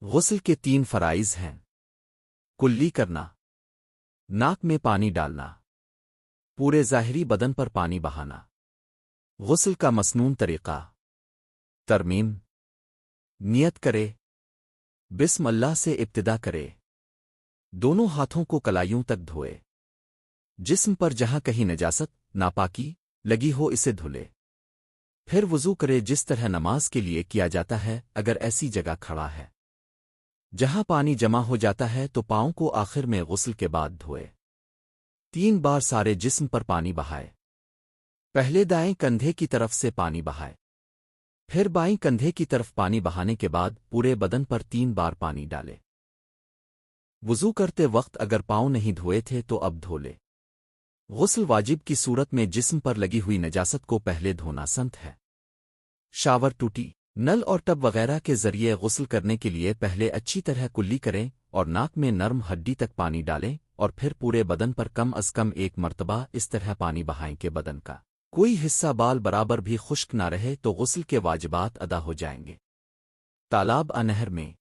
غسل کے 3 فرائض ہیں۔ کلی کرنا، ناک میں پانی ڈالنا، پورے ظاہری بدن پر پانی بہانا۔ غسل کا مسنون طریقہ۔ ترمیم: نیت کرے، بسم اللہ سے ابتدا کرے، دونوں ہاتھوں کو کلائیوں تک دھوئے، جسم پر جہاں کہیں نجاست ناپاکی لگی ہو اسے دھلے، پھر وضو کرے جس طرح نماز کے لیے کیا جاتا ہے۔ اگر ایسی جگہ کھڑا ہے جہاں پانی جمع ہو جاتا ہے تو پاؤں کو آخر میں غسل کے بعد دھوئے، 3 بار سارے جسم پر پانی بہائے۔ پہلے دائیں کندھے کی طرف سے پانی بہائے، پھر بائیں کندھے کی طرف پانی بہانے کے بعد پورے بدن پر 3 بار پانی ڈالے۔ وضو کرتے وقت اگر پاؤں نہیں دھوئے تھے تو اب دھو لے۔ غسل واجب کی صورت میں جسم پر لگی ہوئی نجاست کو پہلے دھونا سنت ہے۔ شاور ٹوٹی، نل اور ٹب وغیرہ کے ذریعے غسل کرنے کے لیے پہلے اچھی طرح کلی کریں اور ناک میں نرم ہڈی تک پانی ڈالیں اور پھر پورے بدن پر کم از کم 1 مرتبہ اس طرح پانی بہائیں کہ بدن کا کوئی حصہ بال برابر بھی خشک نہ رہے تو غسل کے واجبات ادا ہو جائیں گے۔ تالاب نہر میں